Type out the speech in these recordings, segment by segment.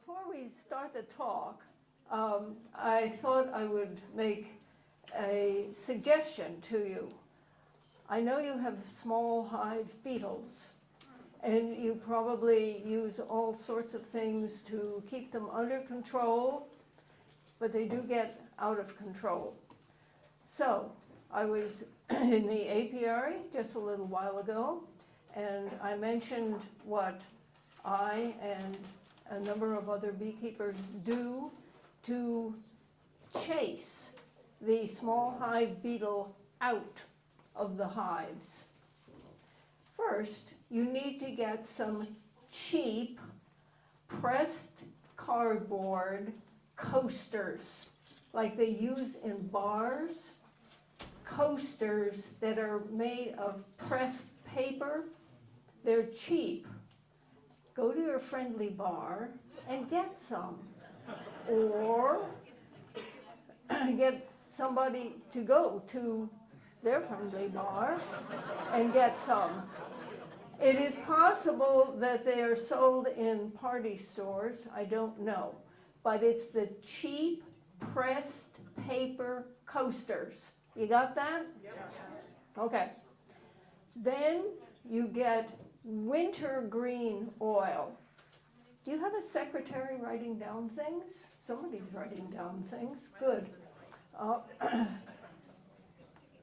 Before we start the talk, I thought I would make a suggestion to you. I know you have small hive beetles, and you probably use all sorts of things to keep them under control, but they do get out of control. So, I was in the apiary just a little while ago, and I mentioned what I and a number of other beekeepers do to chase the small hive beetle out of the hives. First, you need to get some cheap pressed cardboard coasters, like they use in bars, coasters that are made of pressed paper. They're cheap. Go to your friendly bar and get some. Or get somebody to go to their friendly bar and get some. It is possible that they are sold in party stores, I don't know. But it's the cheap pressed paper coasters. You got that? Yeah. Okay. Then you get wintergreen oil. Do you have a secretary writing down things? Somebody's writing down things. Good.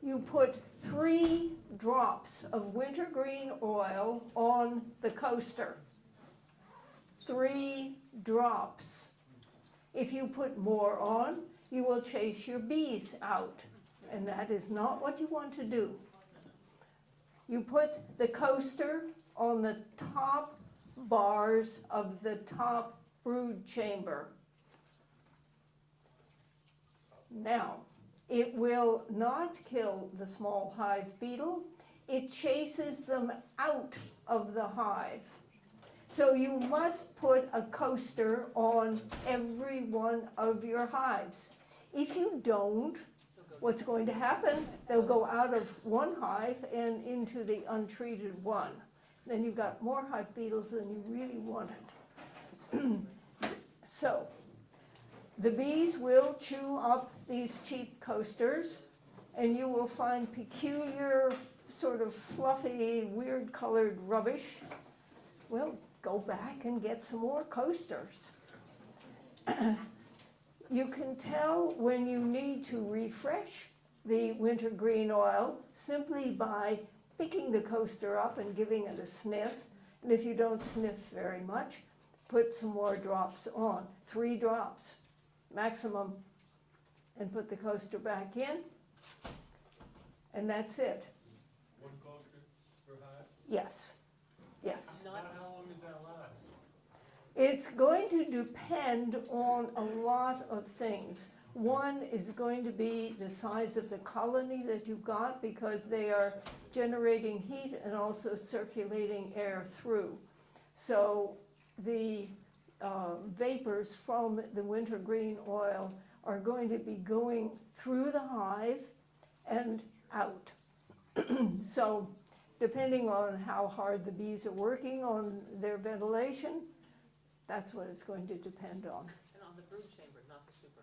You put 3 drops of wintergreen oil on the coaster. 3 drops. If you put more on, you will chase your bees out, and that is not what you want to do. You put the coaster on the top bars of the top brood chamber. Now, it will not kill the small hive beetle. It chases them out of the hive. So you must put a coaster on every one of your hives. If you don't, what's going to happen? They'll go out of one hive and into the untreated one. Then you've got more hive beetles than you really wanted. So, the bees will chew up these cheap coasters, and you will find peculiar, sort of fluffy, weird colored rubbish. Well, go back and get some more coasters. You can tell when you need to refresh the wintergreen oil simply by picking the coaster up and giving it a sniff. And if you don't sniff very much, put some more drops on. 3 drops maximum, and put the coaster back in, and that's it. 1 coaster per hive? Yes. Yes. How long does that last? It's going to depend on a lot of things. One is going to be the size of the colony that you've got, because they are generating heat and also circulating air through. So the vapors from the wintergreen oil are going to be going through the hive and out. So depending on how hard the bees are working on their ventilation, that's what it's going to depend on. And on the brood chamber, not the super.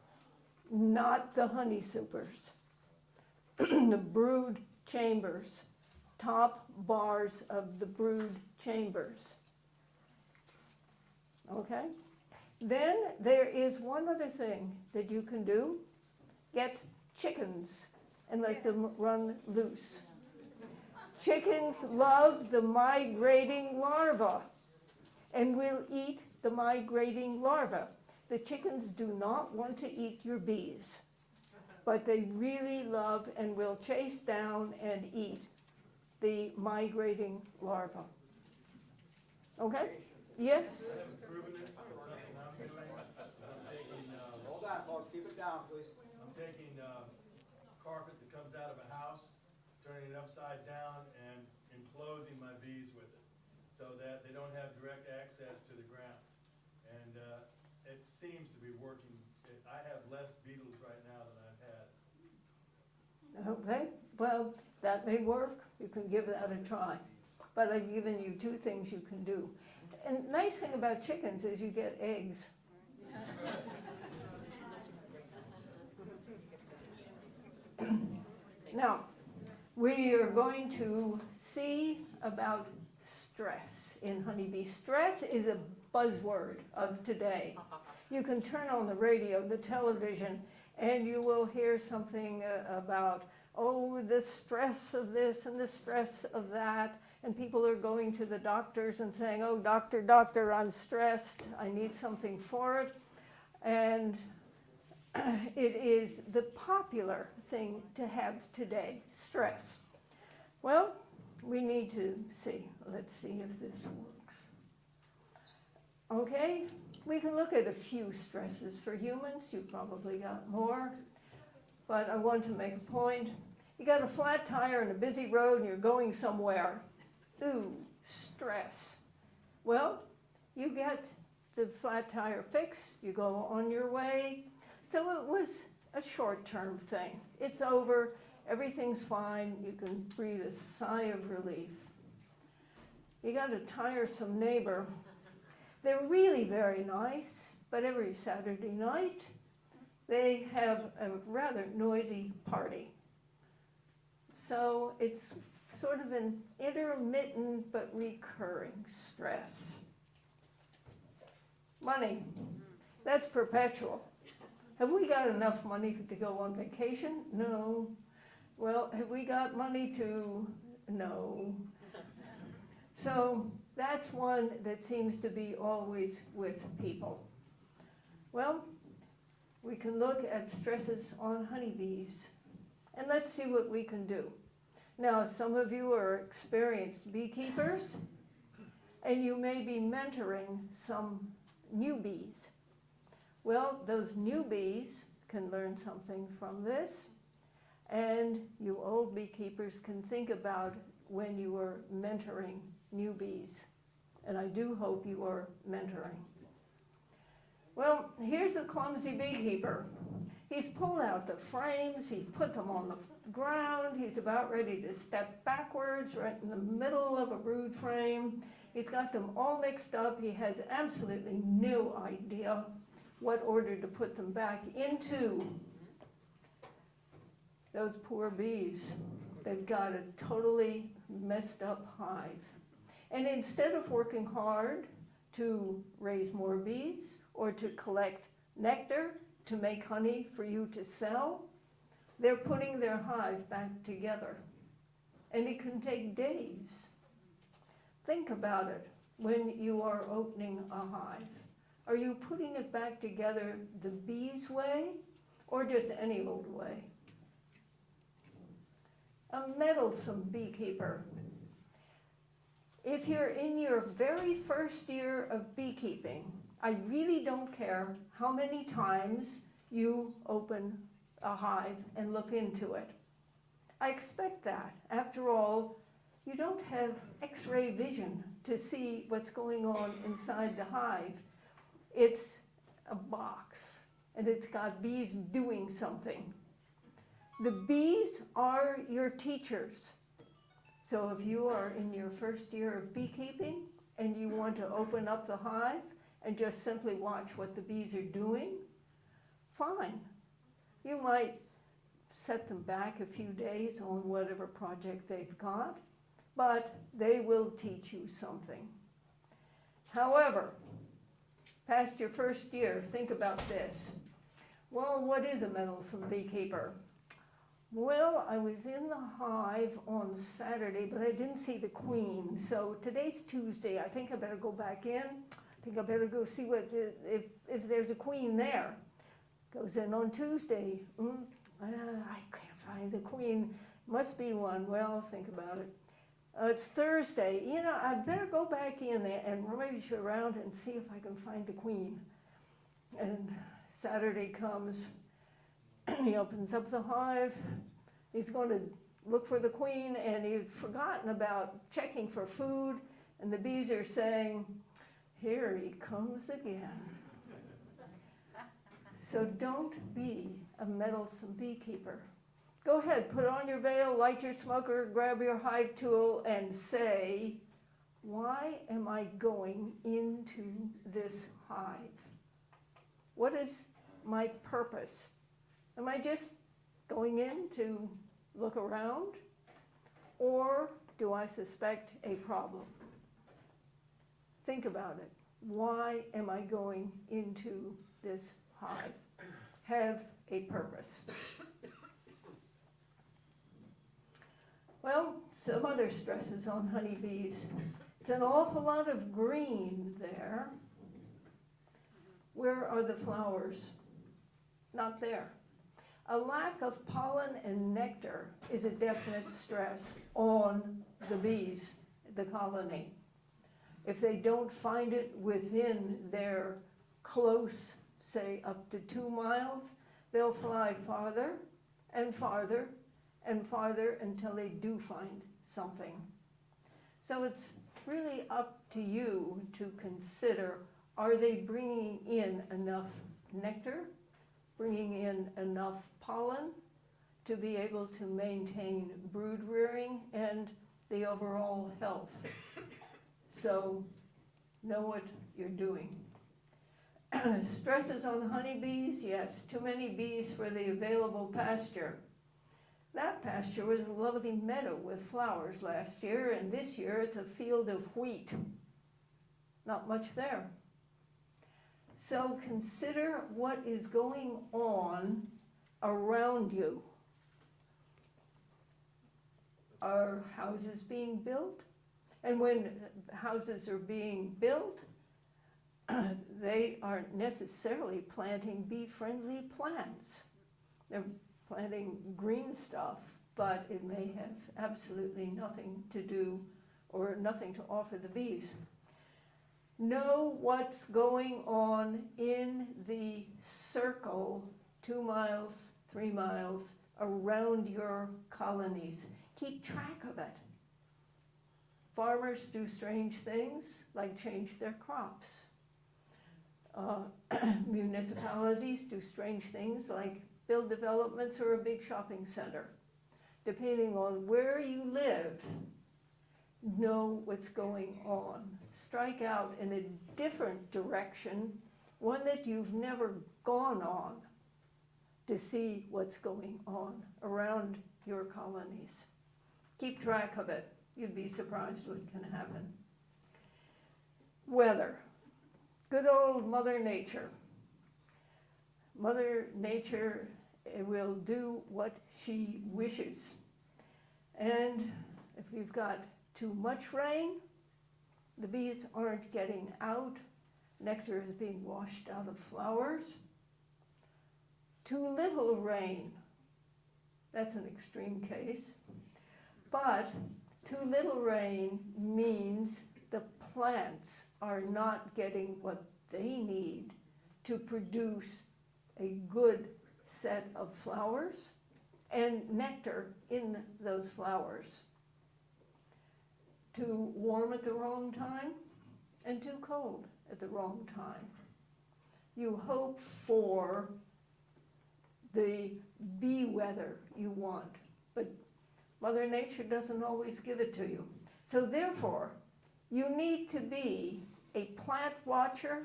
Not the honey supers. The brood chambers, top bars of the brood chambers. Okay? Then there is one other thing that you can do. Get chickens and let them run loose. Chickens love the migrating larva and will eat the migrating larva. The chickens do not want to eat your bees, but they really love and will chase down and eat the migrating larva. Okay? Yes? Hold on, folks, keep it down, please. I'm taking carpet that comes out of a house, turning it upside down, and enclosing my bees with it, so that they don't have direct access to the ground. And it seems to be working. I have less beetles right now than I've had. Okay, well, that may work. You can give that a try. But I've given you 2 things you can do. And the nice thing about chickens is you get eggs Now, we are going to see about stress in honeybee. Stress is a buzzword of today. You can turn on the radio, the television, and you will hear something about, oh, the stress of this and the stress of that. And people are going to the doctors and saying, oh, doctor, I'm stressed. I need something for it. And it is the popular thing to have today, stress. Well, we need to see. Let's see if this works. Okay, we can look at a few stresses for humans. You've probably got more. But I want to make a point. You got a flat tire and a busy road and you're going somewhere. Ooh, stress. Well, you get the flat tire fixed, you go on your way. So it was a short-term thing. It's over, everything's fine, you can breathe a sigh of relief. You got a tiresome neighbor. They're really very nice, but every Saturday night they have a rather noisy party. So it's sort of an intermittent but recurring stress. Money, that's perpetual. Have we got enough money to go on vacation? No. Well, have we got money to? No. So that's one that seems to be always with people. Well, we can look at stresses on honeybees, and let's see what we can do. Now, some of you are experienced beekeepers, and you may be mentoring some newbies. Well, those newbies can learn something from this, and you old beekeepers can think about when you are mentoring newbies. And I do hope you are mentoring. Well, here's a clumsy beekeeper. He's pulled out the frames, he's put them on the ground, he's about ready to step backwards right in the middle of a brood frame. He's got them all mixed up. He has absolutely no idea what order to put them back into. Those poor bees, they've got a totally messed up hive. And instead of working hard to raise more bees or to collect nectar to make honey for you to sell, they're putting their hive back together. And it can take days. Think about it when you are opening a hive. Are you putting it back together the bees' way or just any old way? A meddlesome beekeeper. If you're in your very first year of beekeeping, I really don't care how many times you open a hive and look into it. I expect that. After all, you don't have X-ray vision to see what's going on inside the hive. It's a box, and it's got bees doing something. The bees are your teachers. So if you are in your first year of beekeeping and you want to open up the hive and just simply watch what the bees are doing, fine. You might set them back a few days on whatever project they've got, but they will teach you something. However, past your first year, think about this. Well, what is a meddlesome beekeeper? Well, I was in the hive on Saturday, but I didn't see the queen. So today's Tuesday. I think I better go back in. I think I better go see what if there's a queen there. Goes in on Tuesday. I can't find the queen. Must be one. Well, think about it. It's Thursday. You know, I better go back in there and rummage around and see if I can find the queen. And Saturday comes. He opens up the hive. He's going to look for the queen, and he'd forgotten about checking for food. And the bees are saying, "Here he comes again." So don't be a meddlesome beekeeper. Go ahead, put on your veil, light your smoker, grab your hive tool, and say, "Why am I going into this hive?" What is my purpose? Am I just going in to look around? Or do I suspect a problem? Think about it. Why am I going into this hive? Have a purpose. Well, some other stresses on honeybees. It's an awful lot of green there. Where are the flowers? Not there. A lack of pollen and nectar is a definite stress on the bees, the colony. If they don't find it within their close, say up to 2 miles, they'll fly farther and farther and farther until they do find something. So it's really up to you to consider, are they bringing in enough nectar, bringing in enough pollen to be able to maintain brood rearing and the overall health? So know what you're doing. Stresses on honeybees, yes, too many bees for the available pasture. That pasture was a lovely meadow with flowers last year, and this year it's a field of wheat. Not much there. So consider what is going on around you. Are houses being built? And when houses are being built, they aren't necessarily planting bee-friendly plants. They're planting green stuff, but it may have absolutely nothing to do or nothing to offer the bees. Know what's going on in the circle, 2 miles, 3 miles, around your colonies. Keep track of it. Farmers do strange things, like change their crops. Municipalities do strange things, like build developments or a big shopping center. Depending on where you live, know what's going on. Strike out in a different direction, one that you've never gone on, to see what's going on around your colonies. Keep track of it. You'd be surprised what can happen. Weather. Good old Mother Nature. Mother Nature will do what she wishes. And if you've got too much rain, the bees aren't getting out. Nectar is being washed out of flowers. Too little rain. That's an extreme case. But too little rain means the plants are not getting what they need to produce a good set of flowers and nectar in those flowers. Too warm at the wrong time and too cold at the wrong time. You hope for the bee weather you want, but Mother Nature doesn't always give it to you. So therefore, you need to be a plant watcher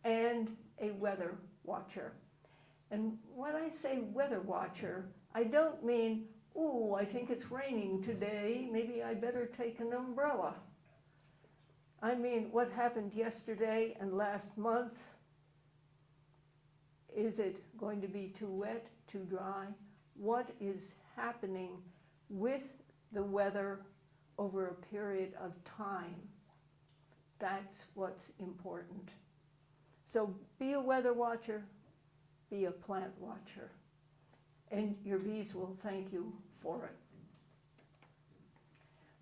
and a weather watcher. And when I say weather watcher, I don't mean, ooh, I think it's raining today, maybe I better take an umbrella. I mean, what happened yesterday and last month? Is it going to be too wet, too dry? What is happening with the weather over a period of time? That's what's important. So be a weather watcher, be a plant watcher, and your bees will thank you for it.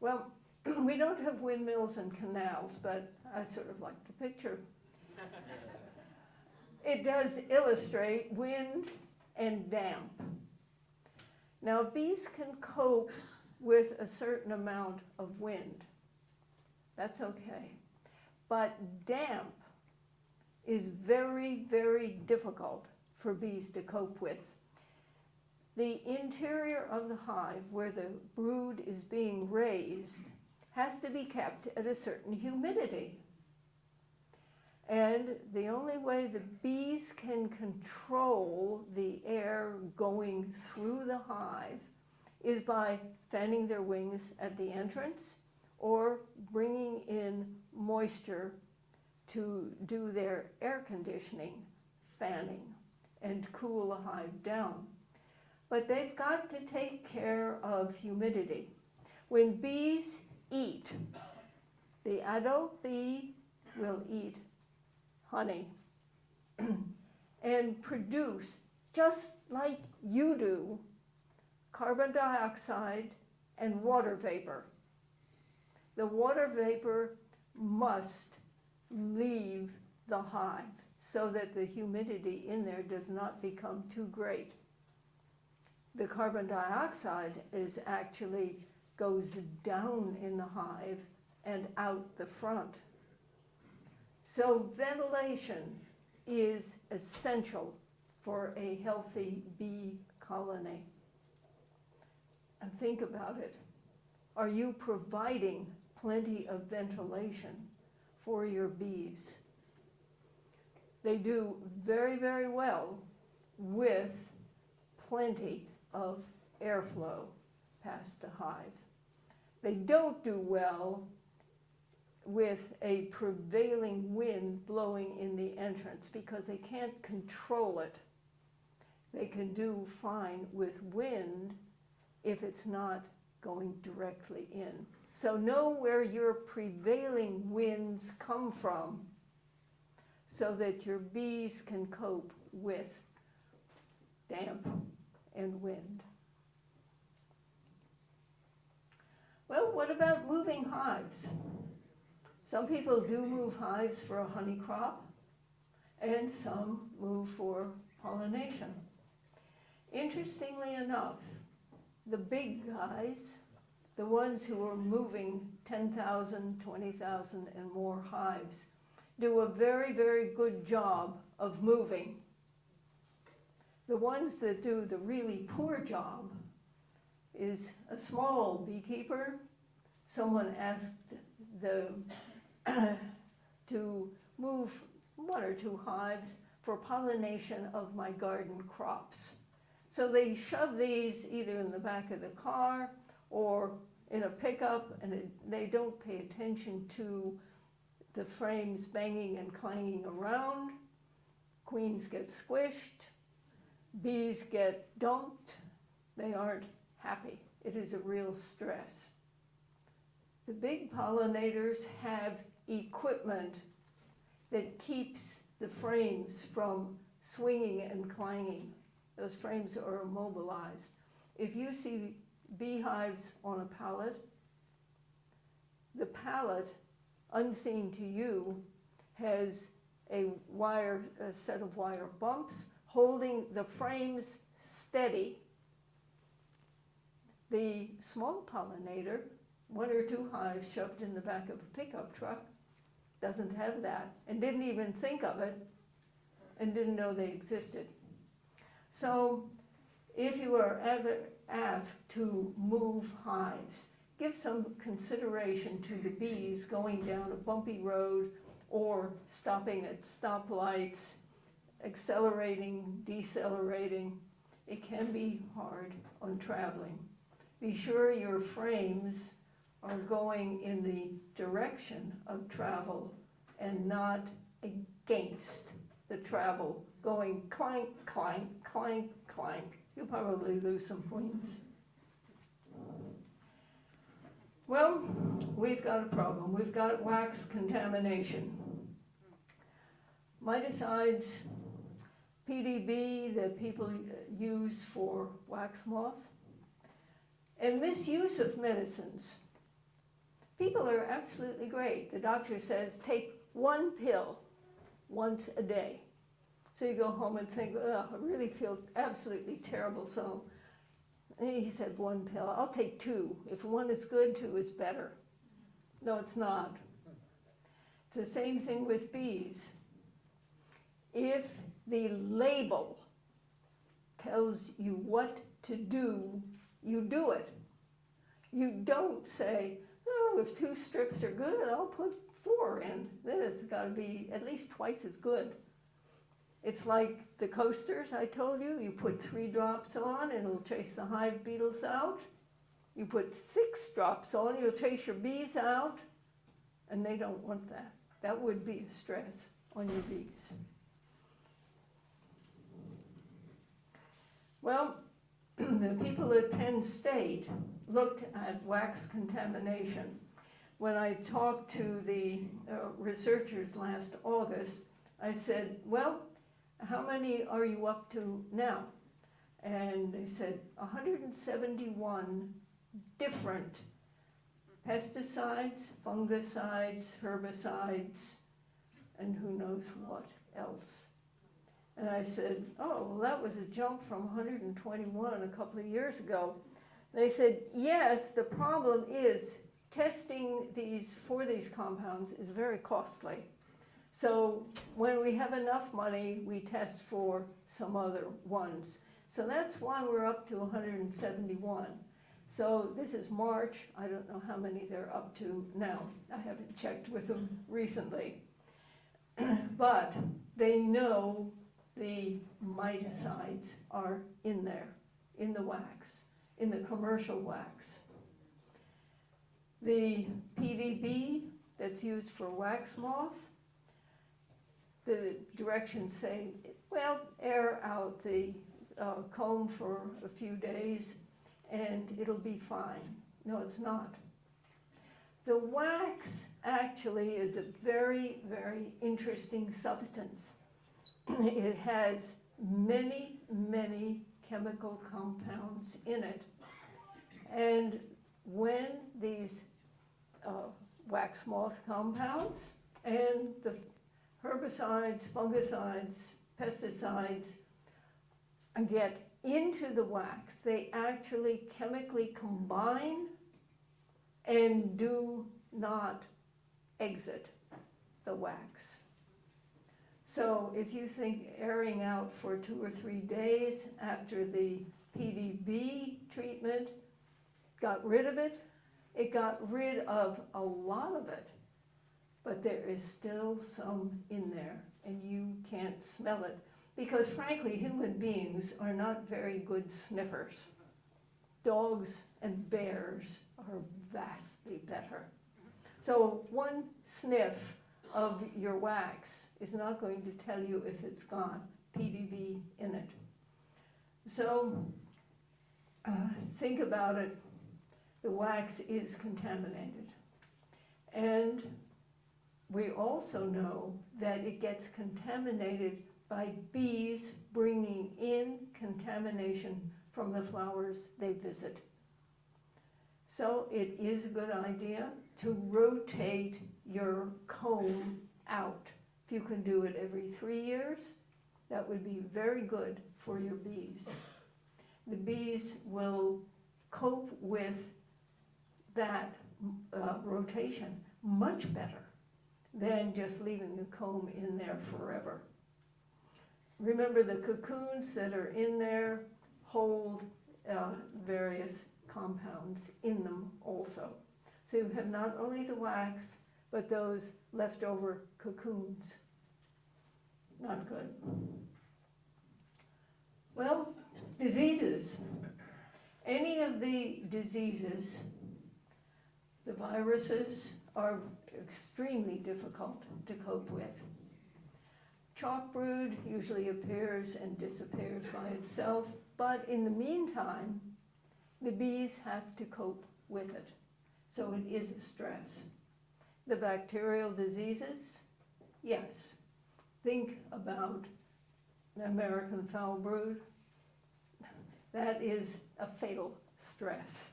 Well, we don't have windmills and canals, but I sort of like the picture. It does illustrate wind and damp. Now, bees can cope with a certain amount of wind. That's okay. But damp is very, very difficult for bees to cope with. The interior of the hive, where the brood is being raised, has to be kept at a certain humidity. And the only way the bees can control the air going through the hive is by fanning their wings at the entrance or bringing in moisture to do their air conditioning, fanning, and cool the hive down. But they've got to take care of humidity. When bees eat, the adult bee will eat honey and produce, just like you do, carbon dioxide and water vapor. The water vapor must leave the hive so that the humidity in there does not become too great. The carbon dioxide actually goes down in the hive and out the front. So ventilation is essential for a healthy bee colony. And think about it. Are you providing plenty of ventilation for your bees? They do very, very well with plenty of airflow past the hive. They don't do well with a prevailing wind blowing in the entrance because they can't control it. They can do fine with wind if it's not going directly in. So know where your prevailing winds come from so that your bees can cope with damp and wind. Well, what about moving hives? Some people do move hives for a honey crop, and some move for pollination. Interestingly enough, the big guys, the ones who are moving 10,000, 20,000 and more hives, do a very, very good job of moving. The ones that do the really poor job is a small beekeeper. Someone asked to move 1 or 2 hives for pollination of my garden crops. So they shove these either in the back of the car or in a pickup, and they don't pay attention to the frames banging and clanging around. Queens get squished, bees get dumped. They aren't happy. It is a real stress. The big pollinators have equipment that keeps the frames from swinging and clanging. Those frames are immobilized. If you see beehives on a pallet, the pallet, unseen to you, has a set of wire bumps holding the frames steady. The small pollinator, 1 or 2 hives shoved in the back of a pickup truck, doesn't have that and didn't even think of it and didn't know they existed. So if you are ever asked to move hives, give some consideration to the bees going down a bumpy road or stopping at stoplights, accelerating, decelerating. It can be hard on traveling. Be sure your frames are going in the direction of travel and not against the travel, going clank, clank, clank, clank. You'll probably lose some points. Well, we've got a problem. We've got wax contamination. Miticides, PDB that people use for wax moth, and misuse of medicines. People are absolutely great. The doctor says take 1 pill once a day. So you go home and think, oh, I really feel absolutely terrible. So he said 1 pill. I'll take 2. If 1 is good, 2 is better. No, it's not. It's the same thing with bees. If the label tells you what to do, you do it. You don't say, oh, if 2 strips are good, I'll put 4 in. This has got to be at least twice as good. It's like the coasters I told you. You put 3 drops on, and it'll chase the hive beetles out. You put 6 drops on, you'll chase your bees out, and they don't want that. That would be a stress on your bees. Well, the people at Penn State looked at wax contamination. When I talked to the researchers last August, I said, well, how many are you up to now? And they said 171 different pesticides, fungicides, herbicides, and who knows what else. And I said, oh, well, that was a jump from 121 a couple of years ago. And they said, yes, the problem is testing for these compounds is very costly. So when we have enough money, we test for some other ones. So that's why we're up to 171. So this is March. I don't know how many they're up to now. I haven't checked with them recently. But they know the miticides are in there, in the wax, in the commercial wax. The PDB that's used for wax moth, the directions say, well, air out the comb for a few days and it'll be fine. No, it's not. The wax actually is a very, very interesting substance. It has many, many chemical compounds in it. And when these wax moth compounds and the herbicides, fungicides, pesticides get into the wax, they actually chemically combine and do not exit the wax. So if you think airing out for 2 or 3 days after the PDB treatment got rid of it, it got rid of a lot of it, but there is still some in there and you can't smell it because frankly human beings are not very good sniffers. Dogs and bears are vastly better. So one sniff of your wax is not going to tell you if it's got PDB in it. So think about it. The wax is contaminated. And we also know that it gets contaminated by bees bringing in contamination from the flowers they visit. So it is a good idea to rotate your comb out. If you can do it every 3 years, that would be very good for your bees. The bees will cope with that rotation much better than just leaving the comb in there forever. Remember, the cocoons that are in there hold various compounds in them also. So you have not only the wax, but those leftover cocoons. Not good. Well, diseases. Any of the diseases, the viruses, are extremely difficult to cope with. Chalk brood usually appears and disappears by itself, but in the meantime, the bees have to cope with it. So it is a stress. The bacterial diseases, yes. Think about the American foul brood. That is a fatal stress.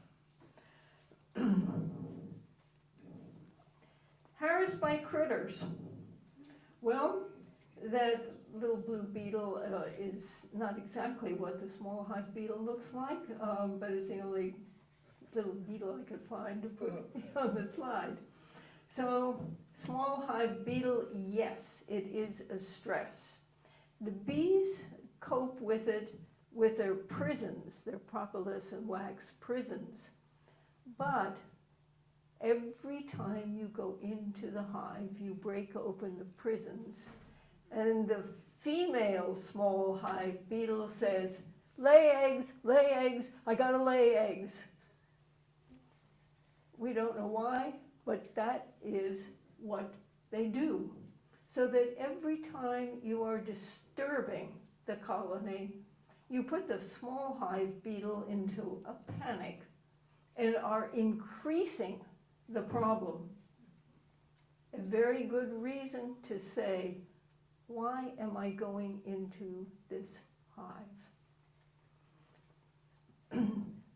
Harassed by critters. Well, that little blue beetle is not exactly what the small hive beetle looks like, but it's the only little beetle I could find to put on the slide. So, small hive beetle, yes, it is a stress. The bees cope with it with their prisons, their propolis and wax prisons, but Every time you go into the hive, you break open the prisons, and the female small hive beetle says, lay eggs, I gotta lay eggs. We don't know why, but that is what they do. So that every time you are disturbing the colony, you put the small hive beetle into a panic and are increasing the problem. A very good reason to say, why am I going into this hive?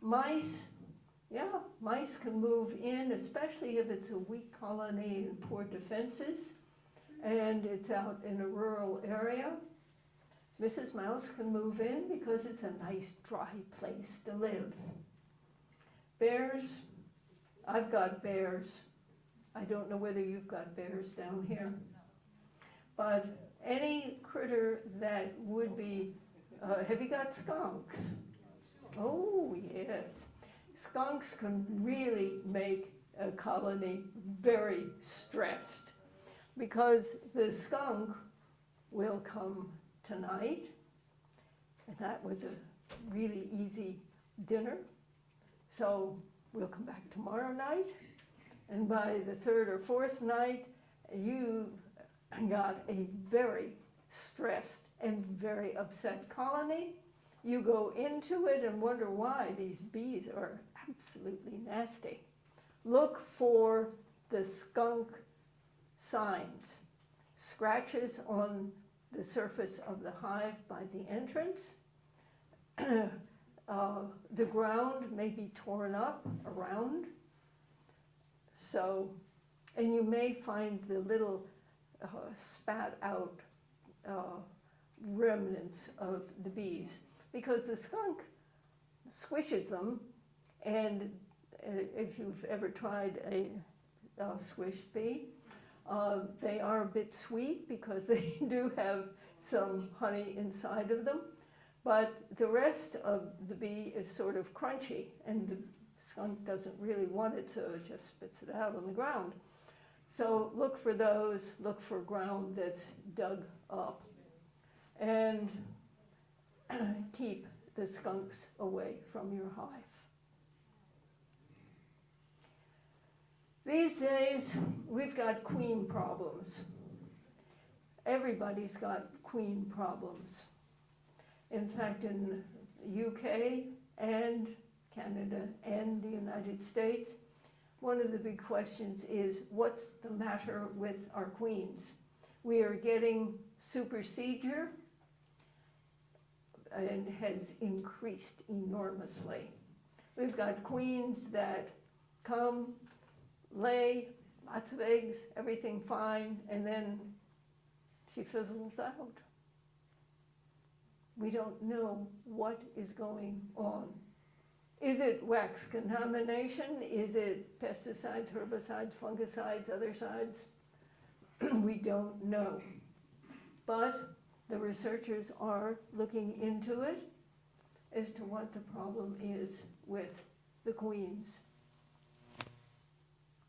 Mice can move in, especially if it's a weak colony and poor defenses, and it's out in a rural area. Mrs. Mouse can move in because it's a nice dry place to live. Bears, I've got bears. I don't know whether you've got bears down here. But any critter that would be, have you got skunks? Oh, yes. Skunks can really make a colony very stressed because the skunk will come tonight, and that was a really easy dinner. So we'll come back tomorrow night, and by the third or fourth night, you got a very stressed and very upset colony. You go into it and wonder why these bees are absolutely nasty. Look for the skunk signs, scratches on the surface of the hive by the entrance. The ground may be torn up around. So, and you may find the little spat out remnants of the bees, because the skunk squishes them, and if you've ever tried a squished bee, they are a bit sweet because they do have some honey inside of them, but the rest of the bee is sort of crunchy, and the skunk doesn't really want it, so it just spits it out on the ground. So look for those, look for ground that's dug up, and keep the skunks away from your hive. These days, we've got queen problems. Everybody's got queen problems. In fact, in the UK and Canada and the United States, one of the big questions is, what's the matter with our queens? We are getting supersedure, and has increased enormously. We've got queens that come, lay, lots of eggs, everything fine, and then she fizzles out. We don't know what is going on. Is it wax contamination? Is it pesticides, herbicides, fungicides, other sides? We don't know. But the researchers are looking into it as to what the problem is with the queens.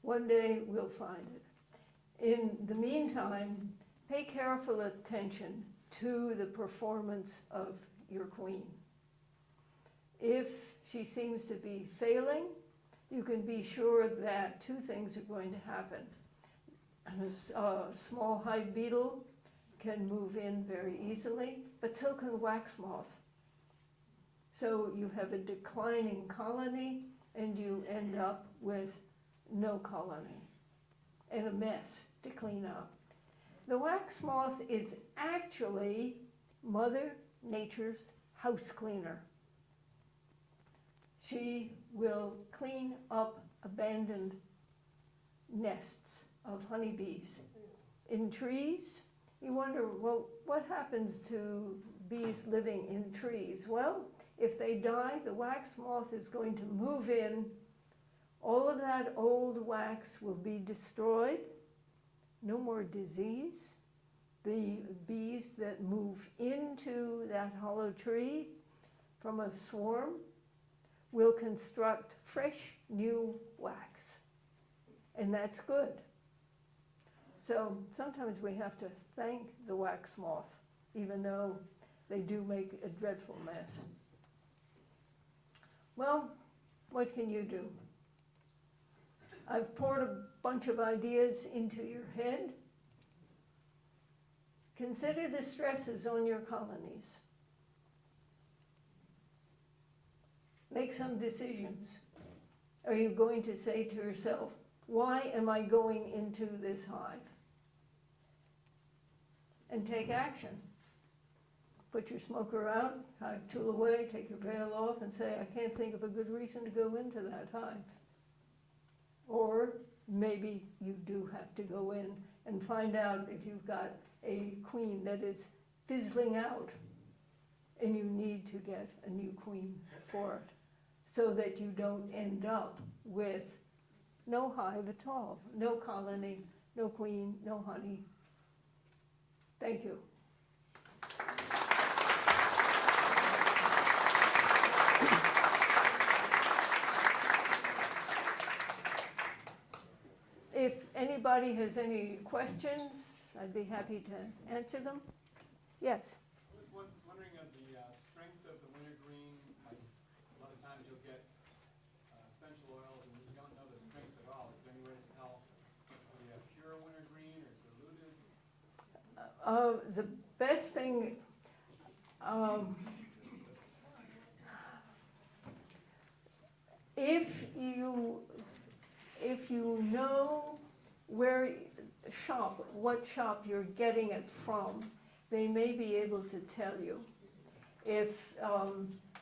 One day we'll find it. In the meantime, pay careful attention to the performance of your queen. If she seems to be failing, you can be sure that two things are going to happen. A small hive beetle can move in very easily, but so can wax moth. So you have a declining colony, and you end up with no colony and a mess to clean up. The wax moth is actually Mother Nature's house cleaner. She will clean up abandoned nests of honeybees. In trees, you wonder, well, what happens to bees living in trees? Well, if they die, the wax moth is going to move in. All of that old wax will be destroyed. No more disease. The bees that move into that hollow tree from a swarm will construct fresh new wax. and that's good. So sometimes we have to thank the wax moth, even though they do make a dreadful mess. Well, what can you do? I've poured a bunch of ideas into your head. Consider the stresses on your colonies. Make some decisions. Are you going to say to yourself, why am I going into this hive? And take action. Put your smoker out, hive tool away, take your veil off, and say, I can't think of a good reason to go into that hive. Or maybe you do have to go in and find out if you've got a queen that is fizzling out and you need to get a new queen for it, so that you don't end up with no hive at all, no colony, no queen, no honey. Thank you. If anybody has any questions, I'd be happy to answer them. Yes? I was wondering of the strength of the wintergreen. Like, a lot of times you'll get essential oils and you don't know the strength at all. Is there any way to tell whether you have pure wintergreen or diluted? The best thing, if you know where what shop you're getting it from, they may be able to tell you. If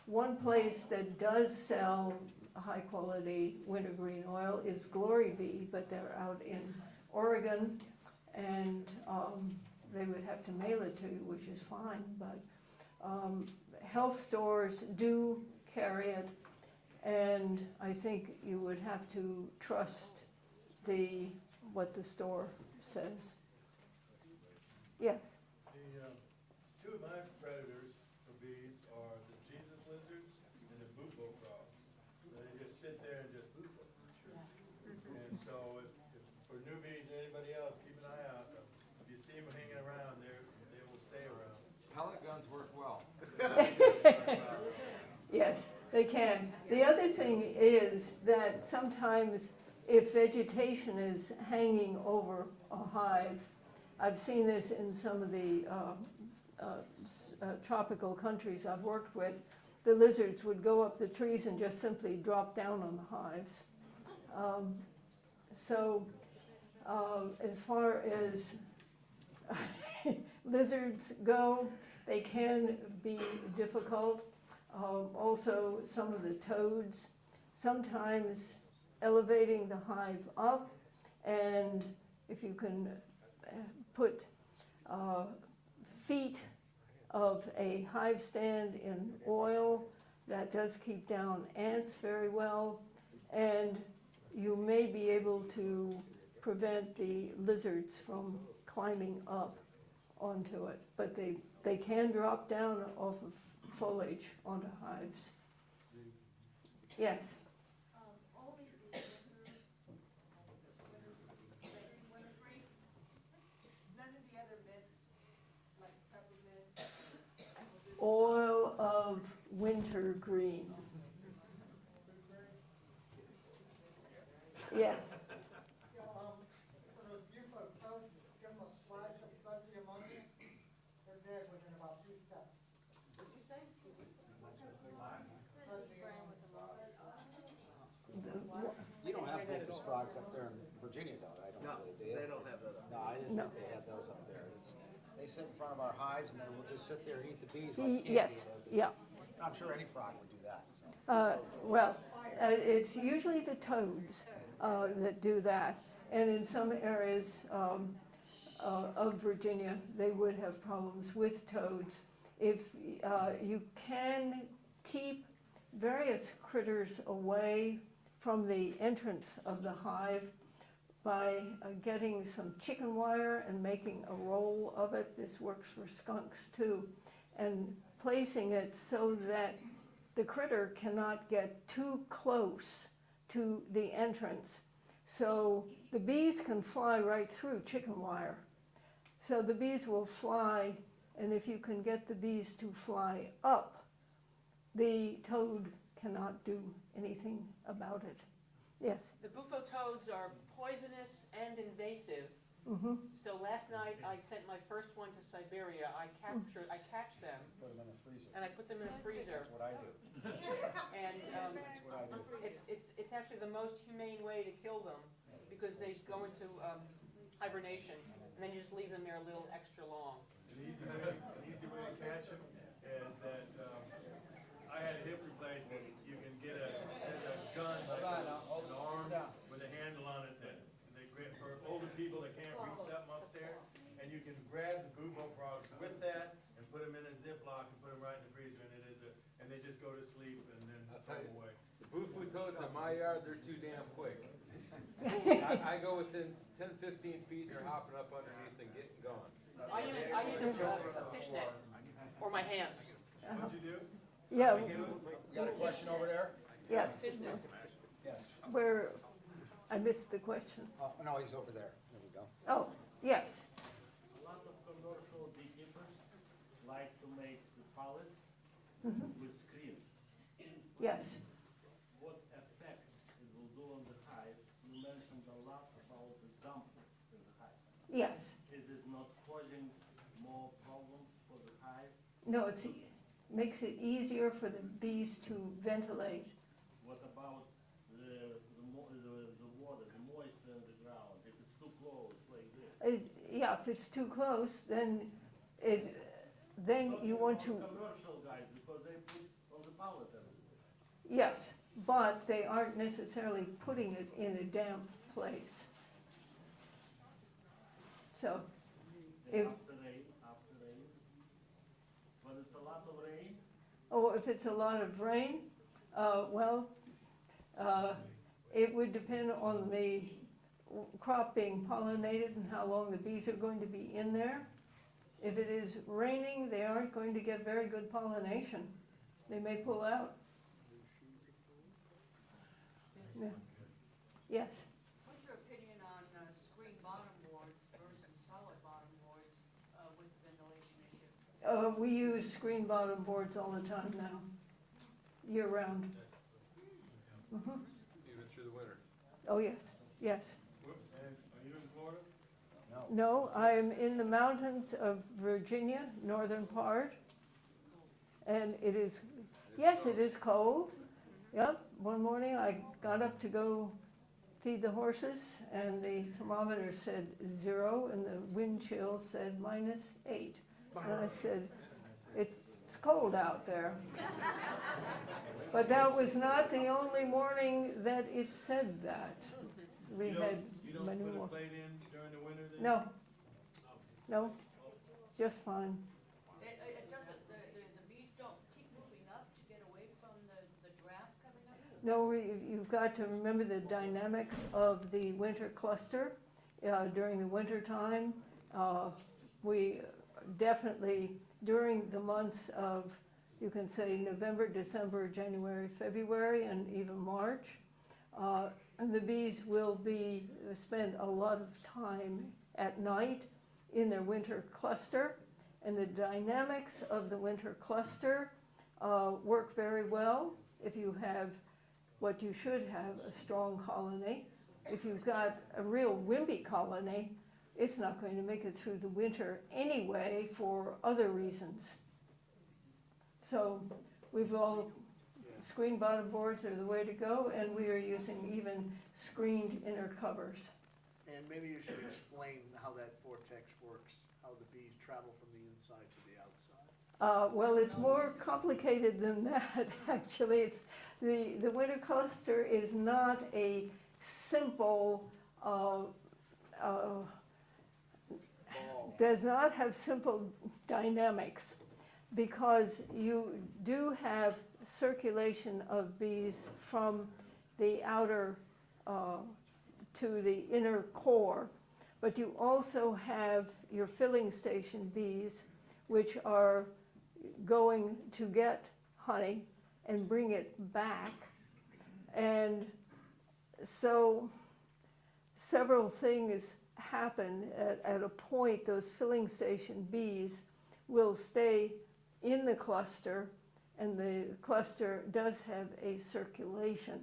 one place that does sell high quality wintergreen oil is Glory Bee, but they're out in Oregon, and they would have to mail it to you, which is fine, but health stores do carry it, and I think you would have to trust what the store says. Yes? The two of my predators for bees are the Jesus lizards and the bufo frogs. They just sit there and just bufo. And so if for newbies or anybody else, keep an eye out. If you see them hanging around, they will stay around. Pellet guns work well. Yes, they can. The other thing is that sometimes if vegetation is hanging over a hive, I've seen this in some of the tropical countries I've worked with, the lizards would go up the trees and just simply drop down on the hives. As far as lizards go, they can be difficult. Also, some of the toads, sometimes elevating the hive up, and if you can put feet of a hive stand in oil, that does keep down ants very well, and you may be able to prevent the lizards from climbing up onto it, but they can drop down off of foliage onto hives. Yes? Only the wintergreen, none of the other mints, like peppermint. Oil of wintergreen. Yes. For those beautiful toads, give them a slice of fuzzy ammonia, they're dead within about 2 steps. What'd you say? You don't have locust frogs up there in Virginia, though, I don't No, believe, do you? they don't have those. No, I didn't No. think they had those up there. They sit in front of our hives and then we'll just sit there and eat the bees like candy. Yes, yeah. I'm sure any frog would do that, so. It's usually the toads that do that. And in some areas of Virginia, they would have problems with toads. If you can keep various critters away from the entrance of the hive by getting some chicken wire and making a roll of it. This works for skunks too. And placing it so that the critter cannot get too close to the entrance. So the bees can fly right through chicken wire. So the bees will fly, and if you can get the bees to fly up, the toad cannot do anything about it. Yes. The bufo toads are poisonous and invasive. Mm-hmm. So last night I sent my first one to Siberia. I catch them Put them in the freezer. and I put them in a freezer. That's what I do. And That's what I do. it's actually the most humane way to kill them because they go into hibernation and then you just leave them there a little extra long. An easy way to catch them is that, I had a hip replacement. You can get there's a gun, like an arm with a handle on it that they grip for older people that can't reach something up there. And you can grab the bufo frogs with that and put them in a Ziploc and put them right in the freezer, and and they just go to sleep and then throw them away. The boo-foo toads in my yard, they're too damn quick. I go within 10, 15 feet and they're hopping up underneath and getting gone. I use a fishnet or my hands. What'd you do? Yeah, You got a question over there? yes. Fishnet. Yes. Where, I missed the question. Oh, no, he's over there. There we go. Oh, yes. A lot of commercial beekeepers like to make the pallets with screens. Yes. What effect it will do on the hive? You mentioned a lot about the dampness in the hive. Yes. Is it not causing more problems for the hive? No, it makes it easier for the bees to ventilate. What about the water, the moisture in the ground? If it's too close like this? Yeah, if it's too close, then you want to, Commercial guys, because they put on the pallet everywhere. yes, but they aren't necessarily putting it in a damp place. So, if, After rain. But it's a lot of rain. if it's a lot of rain, it would depend on the crop being pollinated and how long the bees are going to be in there. If it is raining, they aren't going to get very good pollination. They may pull out. Yeah. Yes. What's your opinion on screen bottom boards versus solid bottom boards with the ventilation issue? We use screen bottom boards all the time now, year round. Mhm. Even through the winter. Oh, yes, yes. And are you in Florida? No, I'm in the mountains of Virginia, northern part. And it is, yes, it is cold. Yep, one morning I got up to go feed the horses and the thermometer said 0 and the wind chill said -8. And I said, it's cold out there. But that was not the only morning that it said that. We had You don't many put a more. plate in during the winter then? No, just fine. It doesn't, the bees don't keep moving up to get away from the draft coming up? No, you've got to remember the dynamics of the winter cluster. During the winter time, we definitely, during the months of, you can say November, December, January, February, and even March, and the bees will spend a lot of time at night in their winter cluster, and the dynamics of the winter cluster work very well if you have what you should have, a strong colony. If you've got a real wimpy colony, it's not going to make it through the winter anyway for other reasons. So we've all, screen bottom boards are the way to go, and we are using even screened inner covers. And maybe you should explain how that vortex works, how the bees travel from the inside to the outside. Well, it's more complicated than that, actually. It's the winter cluster is not a simple, does not have simple dynamics, because you do have circulation of bees from the outer to the inner core, but you also have your filling station bees, which are going to get honey and bring it back. And so several things happen at a point. Those filling station bees will stay in the cluster, and the cluster does have a circulation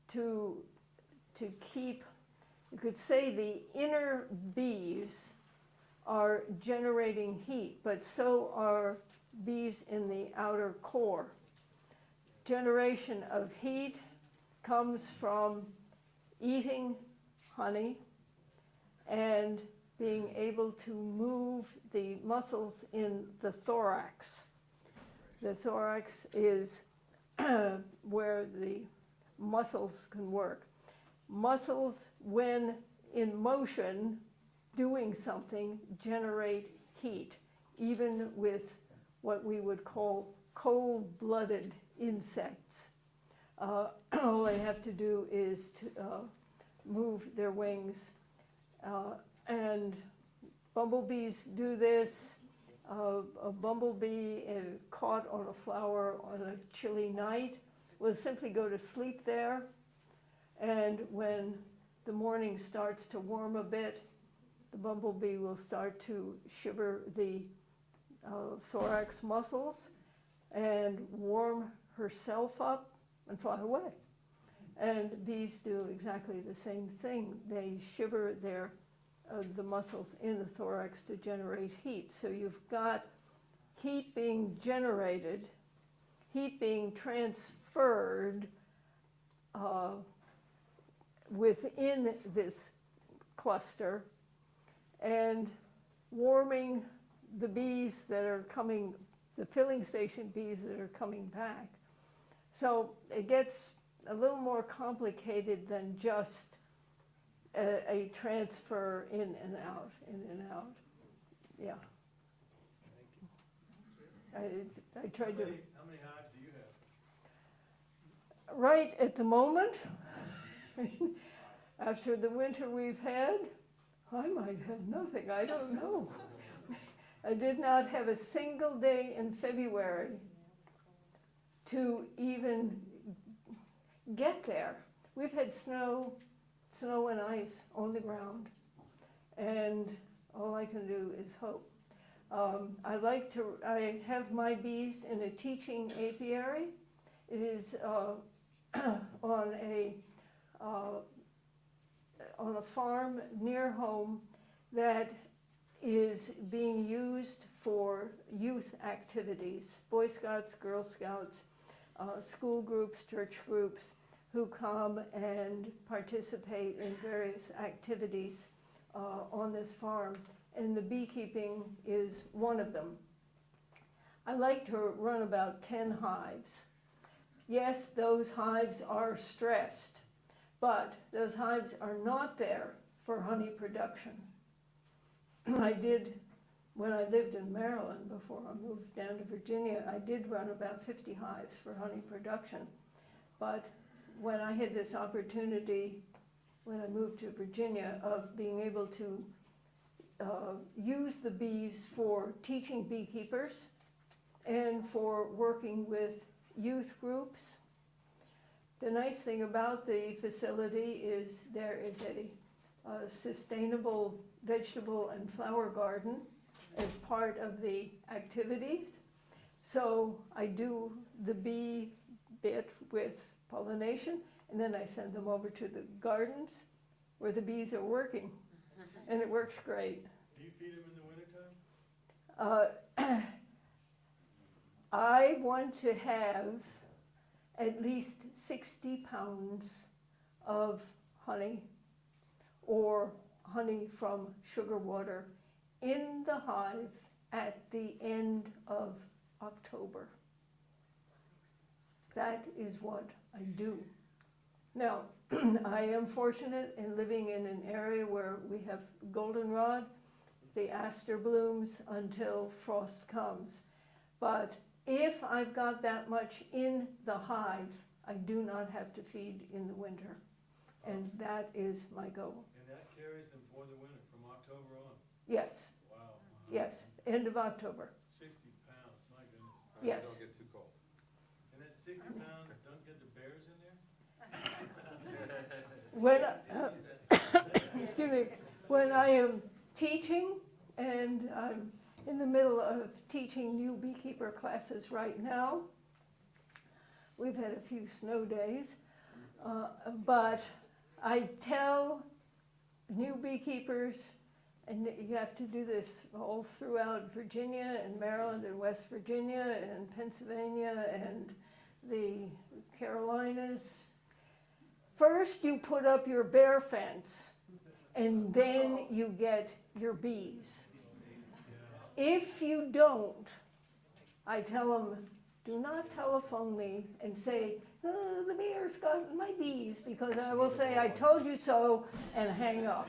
to keep, you could say the inner bees are generating heat, but so are bees in the outer core. Generation of heat comes from eating honey and being able to move the muscles in the thorax. The thorax is where the muscles can work. Muscles, when in motion, doing something, generate heat, even with what we would call cold-blooded insects. All they have to do is to move their wings. And bumblebees do this. A bumblebee caught on a flower on a chilly night will simply go to sleep there. And when the morning starts to warm a bit, the bumblebee will start to shiver the thorax muscles and warm herself up and fly away. And bees do exactly the same thing. They shiver the muscles in the thorax to generate heat. So you've got heat being generated, heat being transferred within this cluster, and warming the bees that are coming, the filling station bees that are coming back. So it gets a little more complicated than just a transfer in and out, in and out. Yeah. I tried to. How many hives do you have? Right at the moment, after the winter we've had, I might have nothing. I don't know. I did not have a single day in February to even get there. We've had snow and ice on the ground, and all I can do is hope. I have my bees in a teaching apiary. It is on a farm near home that is being used for youth activities, Boy Scouts, Girl Scouts, school groups, church groups, who come and participate in various activities on this farm. And the beekeeping is one of them. I like to run about 10 hives. Yes, those hives are stressed, but those hives are not there for honey production. I did, when I lived in Maryland before I moved down to Virginia, I did run about 50 hives for honey production. But when I had this opportunity, when I moved to Virginia, of being able to use the bees for teaching beekeepers and for working with youth groups. The nice thing about the facility is there is a sustainable vegetable and flower garden as part of the activities. So I do the bee bit with pollination, and then I send them over to the gardens where the bees are working, and it works great. Do you feed them in the wintertime? I want to have at least 60 pounds of honey or honey from sugar water in the hive at the end of October. That is what I do. Now, I am fortunate in living in an area where we have goldenrod. The aster blooms until frost comes. But if I've got that much in the hive, I do not have to feed in the winter. And that is my goal. And that carries them for the winter, from October on? Yes, Wow. yes, end of October. 60 pounds, my goodness. Yes. Don't get too cold. And that 60 pounds, don't get the bears in there? When, excuse me, when I am teaching, and I'm in the middle of teaching new beekeeper classes right now. We've had a few snow days, but I tell new beekeepers, and you have to do this all throughout Virginia and Maryland and West Virginia and Pennsylvania and the Carolinas. First, you put up your bear fence, and then you get your bees. If you don't, I tell them, do not telephone me and say, oh, the bear's got my bees, because I will say, I told you so, and hang up.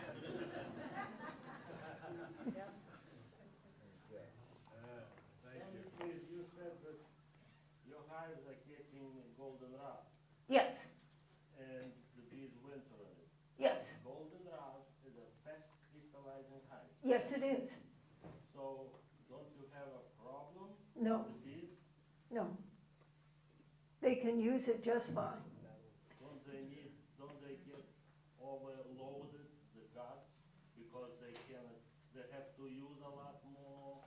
Please, you said that your hives are catching goldenrod Yes, and the bees winter in it. yes, Goldenrod is a fast crystallizing honey. yes it is. So don't you have a problem No, with the bees? no. They can use it just fine. Don't they get overloaded, the guts, because they have to use a lot more?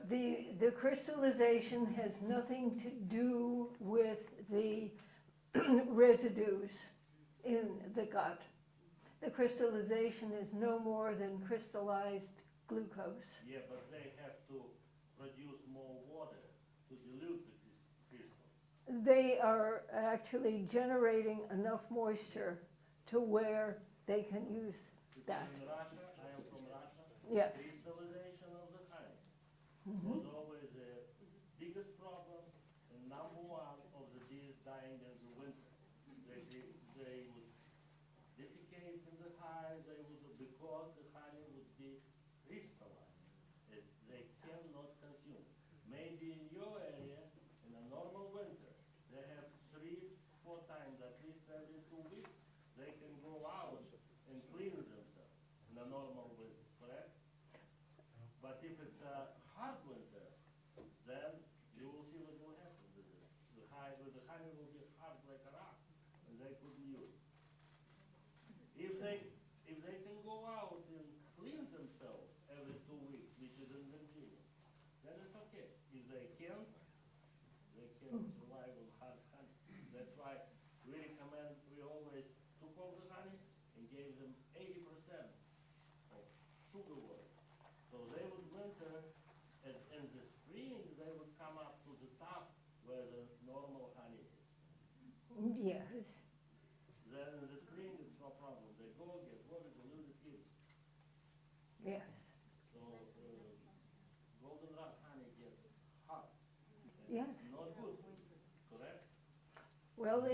The crystallization has nothing to do with the residues in the gut. The crystallization is no more than crystallized glucose. Yeah, but they have to produce more water to dilute the crystals. They are actually generating enough moisture to where they can use that. In Russia, I am from Russia. Yes. Crystallization of the honey Mhm. was always the biggest problem and number one of the bees dying in the winter. They would defecate in the hive, because the honey would be crystallized. They cannot consume. Maybe in your area, in a normal winter, they have 3-4 times, at least every 2 weeks, they can go out and clean themselves in a normal winter, correct? But if it's a hard winter, then you will see what will happen with it. The honey will get hard like a rock, and they couldn't use it. If they can go out and clean themselves every 2 weeks, which is inconvenient, then it's okay. If they can't, they can't survive on hard honey. That's why we always took all the honey and gave them 80% of sugar water. So they would winter, and in the spring, they would come up to the top where the normal honey is. Yes. Then in the spring, it's no problem. They go get water, dilute it, eat it. Yes. So goldenrod honey gets hot. Yes. Not good, correct? Well,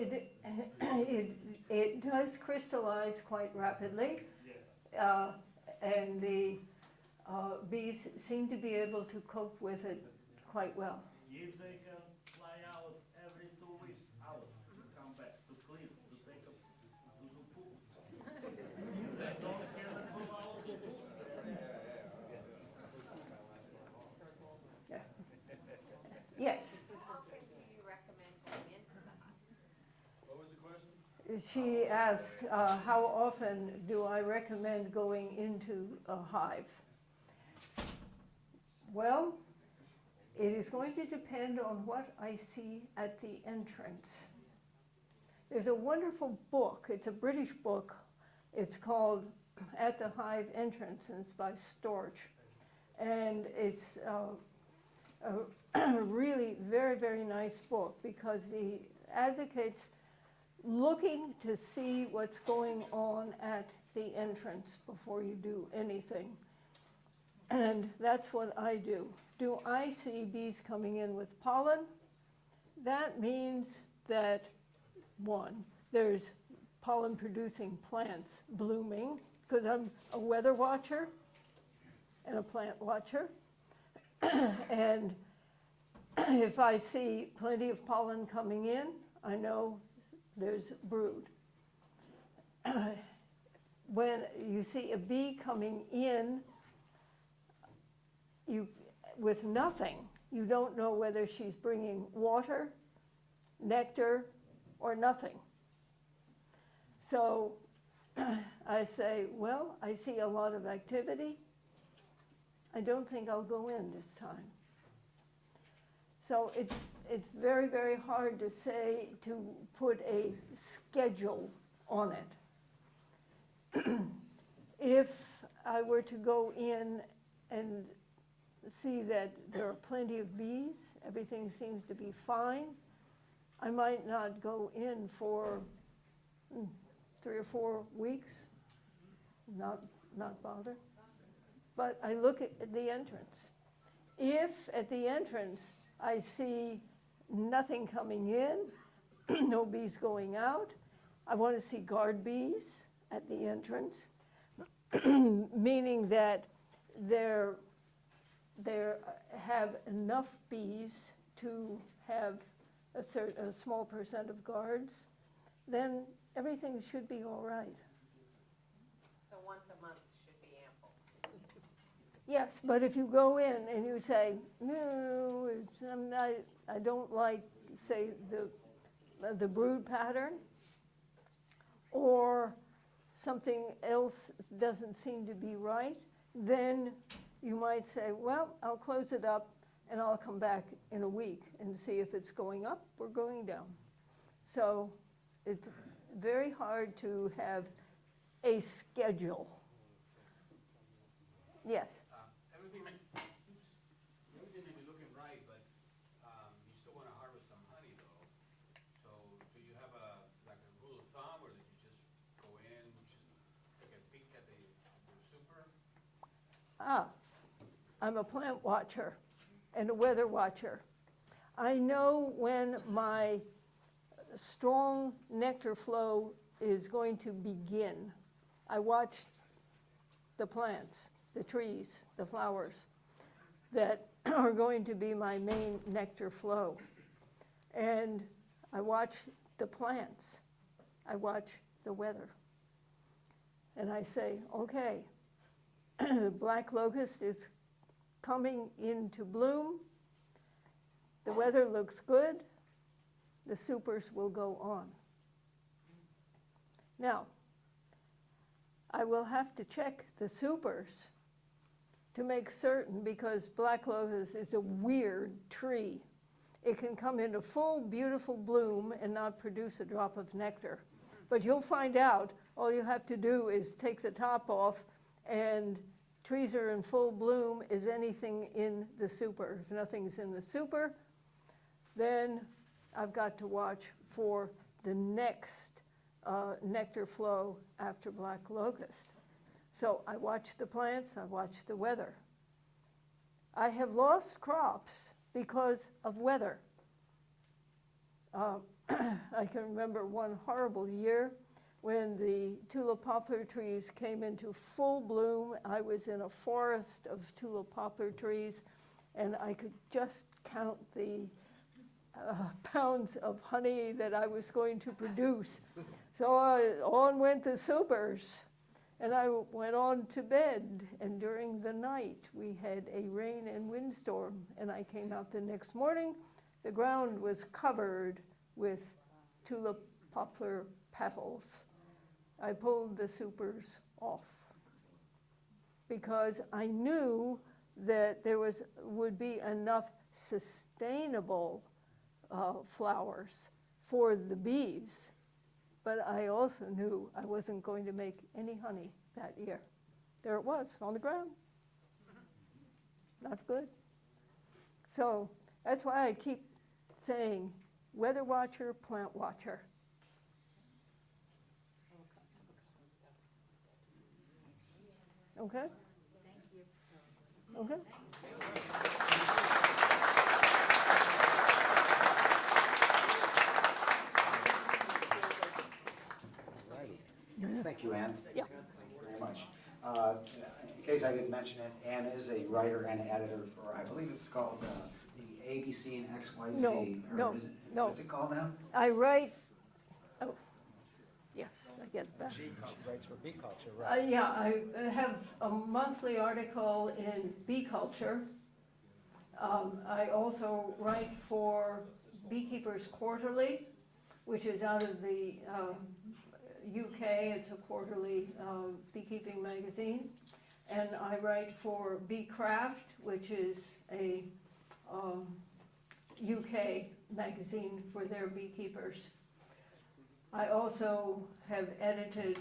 it does crystallize quite rapidly. Yes. And the bees seem to be able to cope with it quite well. If they can fly out every 2 weeks, out to come back to clean, to take a poop. If they don't cannot go out to poop. Yeah. Yes. How often do you recommend going into the hive? What was the question? She asked, how often do I recommend going into a hive? Well, it is going to depend on what I see at the entrance. There's a wonderful book, it's a British book, it's called At the Hive Entrance, and it's by Storch. And it's a really very, very nice book, because he advocates looking to see what's going on at the entrance before you do anything. And that's what I do. Do I see bees coming in with pollen? That means that, one, there's pollen-producing plants blooming, because I'm a weather watcher and a plant watcher. And if I see plenty of pollen coming in, I know there's brood. When you see a bee coming in with nothing, you don't know whether she's bringing water, nectar, or nothing. So I say, well, I see a lot of activity. I don't think I'll go in this time. So it's very, very hard to say, to put a schedule on it. If I were to go in and see that there are plenty of bees, everything seems to be fine, I might not go in for 3 or 4 weeks, not bother. But I look at the entrance. If at the entrance I see nothing coming in, no bees going out, I want to see guard bees at the entrance, meaning that there have enough bees to have a small percent of guards, then everything should be all right. So once a month should be ample. Yes, but if you go in and you say, no, I don't like, say, the brood pattern, or something else doesn't seem to be right, then you might say, well, I'll close it up and I'll come back in a week and see if it's going up or going down. So it's very hard to have a schedule. Yes? Everything may be looking right, but you still want to harvest some honey, though. So do you have a rule of thumb, or did you just go in, just take a peek at the super? I'm a plant watcher and a weather watcher. I know when my strong nectar flow is going to begin. I watch the plants, the trees, the flowers that are going to be my main nectar flow. And I watch the plants. I watch the weather. And I say, okay, the black locust is coming into bloom. The weather looks good. The supers will go on. Now, I will have to check the supers to make certain, because black locust is a weird tree. It can come into full, beautiful bloom and not produce a drop of nectar. But you'll find out, all you have to do is take the top off, and trees are in full bloom. Is anything in the super? If nothing's in the super, then I've got to watch for the next nectar flow after black locust. So I watch the plants, I watch the weather. I have lost crops because of weather. I can remember one horrible year when the tulip poplar trees came into full bloom. I was in a forest of tulip poplar trees, and I could just count the pounds of honey that I was going to produce. So on went the supers, and I went on to bed, and during the night we had a rain and windstorm, and I came out the next morning. The ground was covered with tulip poplar petals. I pulled the supers off because I knew that there would be enough sustainable flowers for the bees, but I also knew I wasn't going to make any honey that year. There it was on the ground. Not good. So that's why I keep saying weather watcher, plant watcher. Okay? Okay? Thank you, Ann. Yeah. Very much. In case I didn't mention it, Ann is a writer and editor for, I believe it's called the ABC and XYZ. No. What's it called now? I write, oh, yes, I get that. She writes for Bee Culture, right? Yeah, I have a monthly article in Bee Culture. I also write for Beekeepers Quarterly, which is out of the UK, it's a quarterly beekeeping magazine. And I write for Beecraft, which is a UK magazine for their beekeepers. I also have edited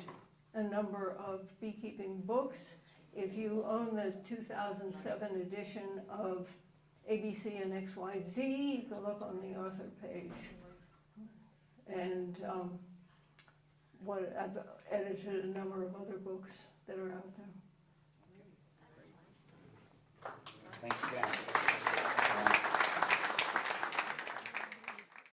a number of beekeeping books. If you own the 2007 edition of ABC and XYZ, you can look on the author page. And I've edited a number of other books that are out there.